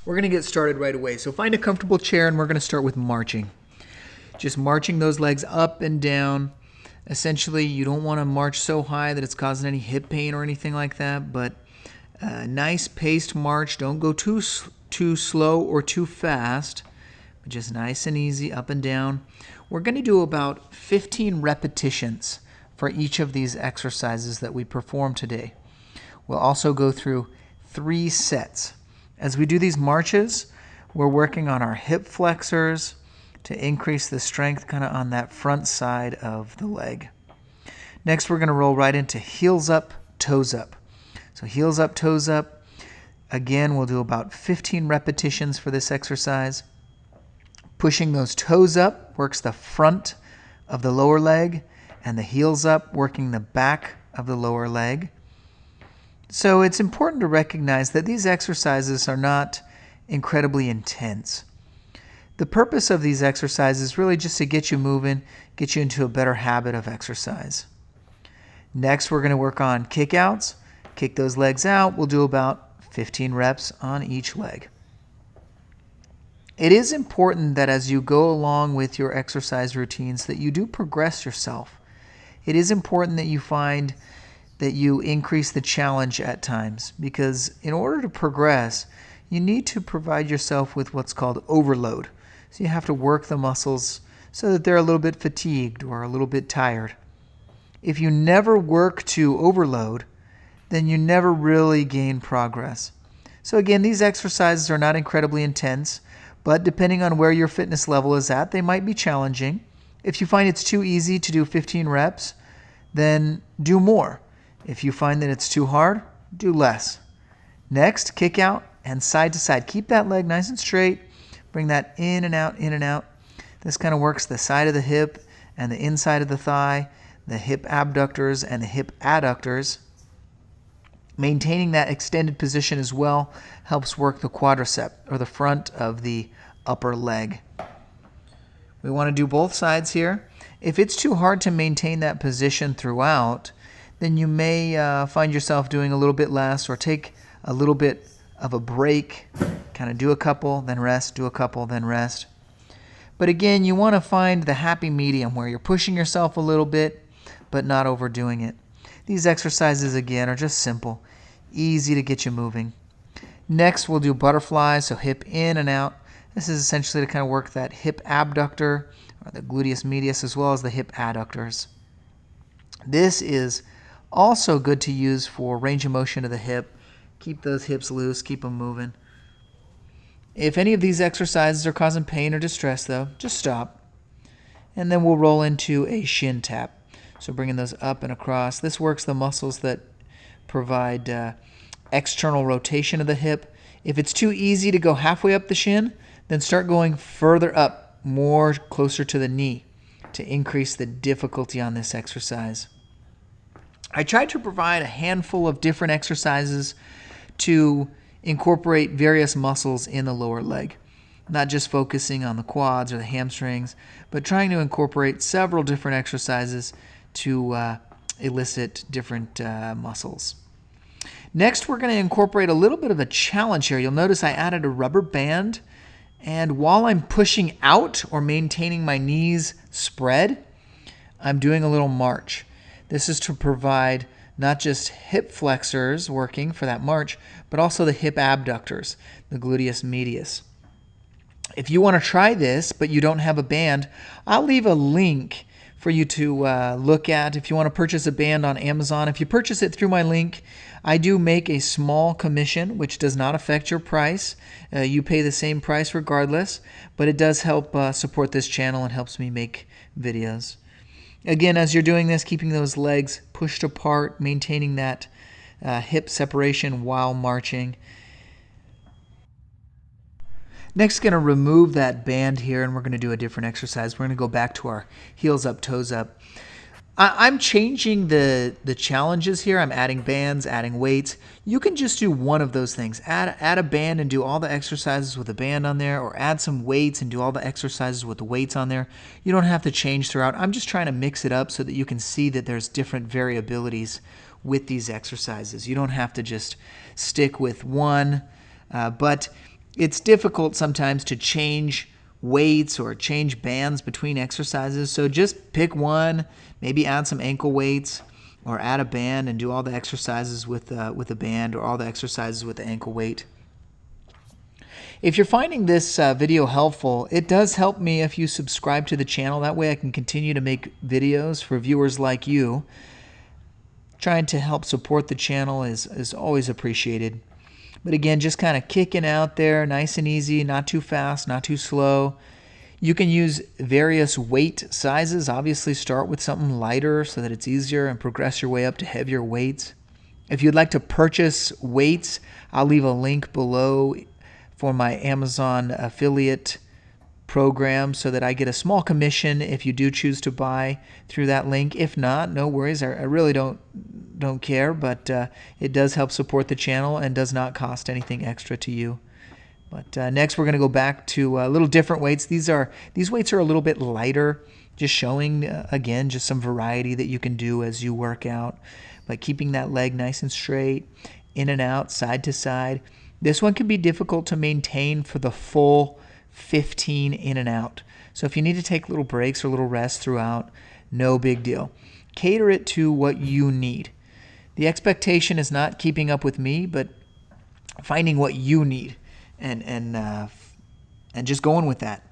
We're going to get started right away. So find a comfortable chair and we're going to start with marching. Just marching those legs up and down. Essentially, you don't want to march so high that it's causing any hip pain or anything like that, but a nice paced march. Don't go too slow or too fast, but just nice and easy up and down. We're going to do about 15 repetitions for each of these exercises that we perform today. We'll also go through 3 sets. As we do these marches, we're working on our hip flexors to increase the strength kind of on that front side of the leg. Next, we're going to roll right into heels up, toes up. So heels up, toes up. Again, we'll do about 15 repetitions for this exercise. Pushing those toes up works the front of the lower leg, and the heels up working the back of the lower leg. So it's important to recognize that these exercises are not incredibly intense. The purpose of these exercises is really just to get you moving, get you into a better habit of exercise. Next, we're going to work on kickouts. Kick those legs out. We'll do about 15 reps on each leg. It is important that as you go along with your exercise routines that you do progress yourself. It is important that you find that you increase the challenge at times, because in order to progress, you need to provide yourself with what's called overload. So you have to work the muscles so that they're a little bit fatigued or a little bit tired. If you never work to overload, then you never really gain progress. So again, these exercises are not incredibly intense, but depending on where your fitness level is at, they might be challenging. If you find it's too easy to do 15 reps, then do more. If you find that it's too hard, do less. Next, kick out and side to side. Keep that leg nice and straight. Bring that in and out, in and out. This kind of works the side of the hip and the inside of the thigh, the hip abductors and the hip adductors. Maintaining that extended position as well helps work the quadricep, or the front of the upper leg. We want to do both sides here. If it's too hard to maintain that position throughout, then you may find yourself doing a little bit less, or take a little bit of a break, kind of do a couple, then rest, do a couple, then rest. But again, you want to find the happy medium where you're pushing yourself a little bit, but not overdoing it. These exercises, again, are just simple, easy to get you moving. Next, we'll do butterflies, so hip in and out. This is essentially to kind of work that hip abductor, or the gluteus medius, as well as the hip adductors. This is also good to use for range of motion of the hip. Keep those hips loose, keep them moving. If any of these exercises are causing pain or distress, though, just stop. And then we'll roll into a shin tap. So bringing those up and across. This works the muscles that provide external rotation of the hip. If it's too easy to go halfway up the shin, then start going further up, more closer to the knee, to increase the difficulty on this exercise. I tried to provide a handful of different exercises to incorporate various muscles in the lower leg. Not just focusing on the quads or the hamstrings, but trying to incorporate several different exercises to elicit different muscles. Next, we're going to incorporate a little bit of a challenge here. You'll notice I added a rubber band, and while I'm pushing out or maintaining my knees spread, I'm doing a little march. This is to provide not just hip flexors working for that march, but also the hip abductors, the gluteus medius. If you want to try this, but you don't have a band, I'll leave a link for you to look at if you want to purchase a band on Amazon. If you purchase it through my link, I do make a small commission, which does not affect your price. You pay the same price regardless, but it does help support this channel and helps me make videos. Again, as you're doing this, keeping those legs pushed apart, maintaining that hip separation while marching. Next, going to remove that band here, and we're going to do a different exercise. We're going to go back to our heels up, toes up. I'm changing the challenges here. I'm adding bands, adding weights. You can just do one of those things. Add a band and do all the exercises with a band on there, or add some weights and do all the exercises with the weights on there. You don't have to change throughout. I'm just trying to mix it up so that you can see that there's different variabilities with these exercises. You don't have to just stick with one, but It's difficult sometimes to change weights or change bands between exercises, so just pick one, maybe add some ankle weights or add a band and do all the exercises with a band or all the exercises with the ankle weight. If you're finding this video helpful, it does help me if you subscribe to the channel. That way I can continue to make videos for viewers like you. Trying to help support the channel is always appreciated. But again, just kind of kicking out there, nice and easy, not too fast, not too slow. You can use various weight sizes. Obviously start with something lighter so that it's easier and progress your way up to heavier weights. If you'd like to purchase weights, I'll leave a link below for my Amazon affiliate program so that I get a small commission if you do choose to buy through that link. If not, no worries. I really don't care, but it does help support the channel and does not cost anything extra to you. But next we're going to go back to little different weights. These weights are a little bit lighter, just showing again just some variety that you can do as you work out, by keeping that leg nice and straight, in and out, side to side. This one can be difficult to maintain for the full 15 in and out. So if you need to take little breaks or little rests throughout, no big deal. Cater it to what you need. The expectation is not keeping up with me, but finding what you need and just going with that.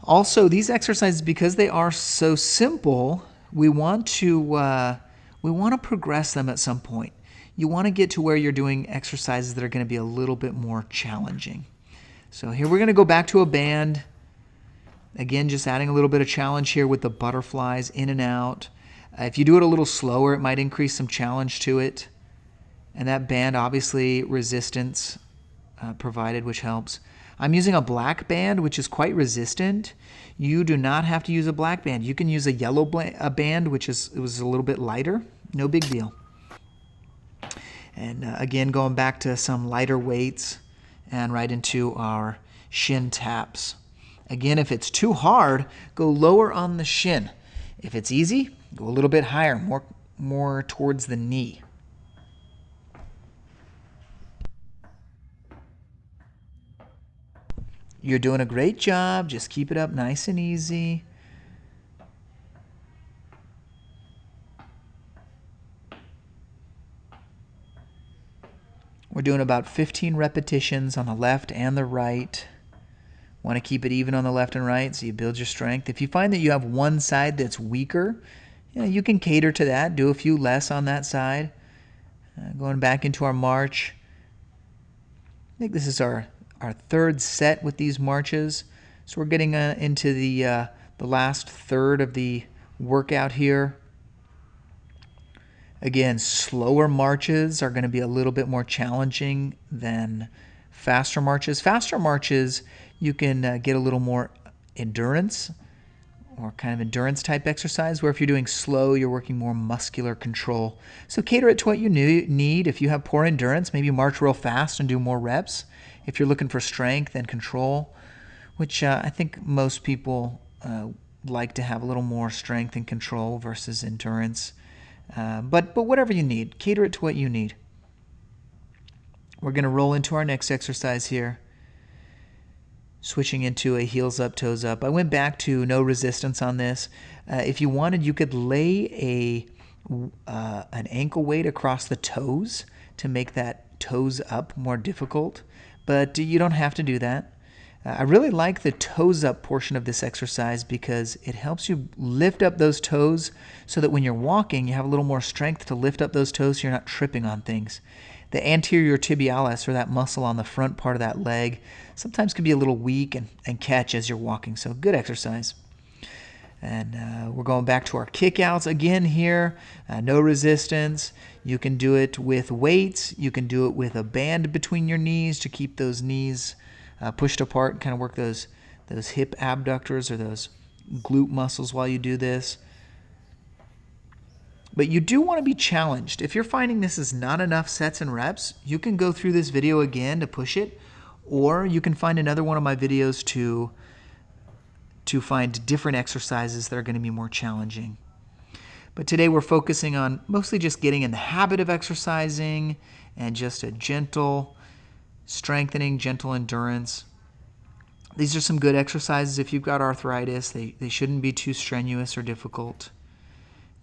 Also, these exercises, because they are so simple, we want to progress them at some point. You want to get to where you're doing exercises that are going to be a little bit more challenging. So here we're going to go back to a band. Again, just adding a little bit of challenge here with the butterflies in and out. If you do it a little slower, it might increase some challenge to it. And that band, obviously, resistance provided, which helps. I'm using a black band, which is quite resistant. You do not have to use a black band. You can use a yellow band, which was a little bit lighter. No big deal. And again, going back to some lighter weights and right into our shin taps. Again, if it's too hard, go lower on the shin. If it's easy, go a little bit higher, more towards the knee. You're doing a great job. Just keep it up nice and easy. We're doing about 15 repetitions on the left and the right. Want to keep it even on the left and right so you build your strength. If you find that you have one side that's weaker, you can cater to that. Do a few less on that side. Going back into our march. I think this is our third set with these marches. So we're getting into the last third of the workout here. Again, slower marches are going to be a little bit more challenging than faster marches. Faster marches, you can get a little more endurance or kind of endurance type exercise, where if you're doing slow, you're working more muscular control. So cater it to what you need. If you have poor endurance, maybe march real fast and do more reps. If you're looking for strength and control, which I think most people like to have a little more strength and control versus endurance. But whatever you need, cater it to what you need. We're going to roll into our next exercise here. Switching into a heels up, toes up. I went back to no resistance on this. If you wanted, you could lay an ankle weight across the toes to make that toes up more difficult, but you don't have to do that. I really like the toes up portion of this exercise because it helps you lift up those toes so that when you're walking, you have a little more strength to lift up those toes so you're not tripping on things. The anterior tibialis, or that muscle on the front part of that leg, sometimes can be a little weak and catch as you're walking, so good exercise. And we're going back to our kickouts again here. No resistance. You can do it with weights. You can do it with a band between your knees to keep those knees pushed apart and kind of work those hip abductors or those glute muscles while you do this. But you do want to be challenged. If you're finding this is not enough sets and reps, you can go through this video again to push it, or you can find another one of my videos to find different exercises that are going to be more challenging. But today we're focusing on mostly just getting in the habit of exercising and just a gentle strengthening, gentle endurance. These are some good exercises if you've got arthritis. They shouldn't be too strenuous or difficult.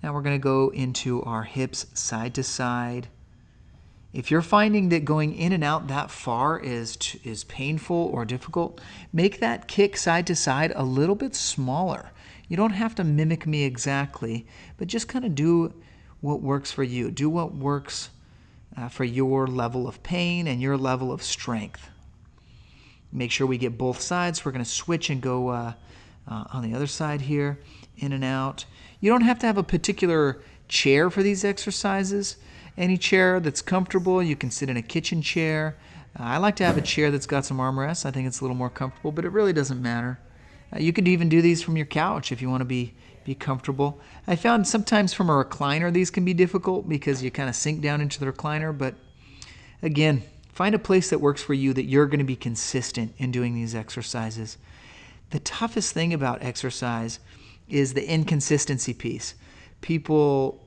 Now we're going to go into our hips side to side. If you're finding that going in and out that far is painful or difficult, make that kick side to side a little bit smaller. You don't have to mimic me exactly, but just kind of do what works for you. Do what works for your level of pain and your level of strength. Make sure we get both sides. We're going to switch and go on the other side here, in and out. You don't have to have a particular chair for these exercises. Any chair that's comfortable. You can sit in a kitchen chair. I like to have a chair that's got some armrests. I think it's a little more comfortable, but it really doesn't matter. You could even do these from your couch if you want to be comfortable. I found sometimes from a recliner these can be difficult because you kind of sink down into the recliner, but again, find a place that works for you, that you're going to be consistent in doing these exercises. The toughest thing about exercise is the inconsistency piece. People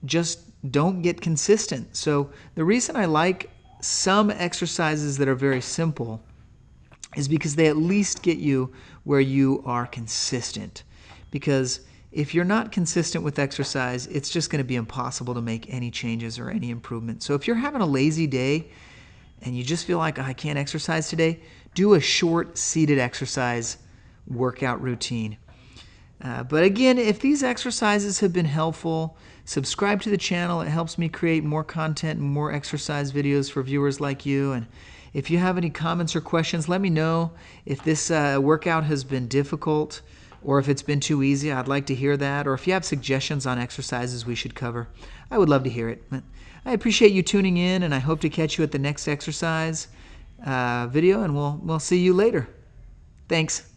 just don't get consistent. So the reason I like some exercises that are very simple is because they at least get you where you are consistent. Because if you're not consistent with exercise, it's just going to be impossible to make any changes or any improvement. So if you're having a lazy day and you just feel like, I can't exercise today, do a short seated exercise workout routine. But again, if these exercises have been helpful, subscribe to the channel. It helps me create more content and more exercise videos for viewers like you. And if you have any comments or questions, let me know. If this workout has been difficult or if it's been too easy, I'd like to hear that. Or if you have suggestions on exercises we should cover, I would love to hear it. But I appreciate you tuning in, and I hope to catch you at the next exercise video, and we'll see you later. Thanks.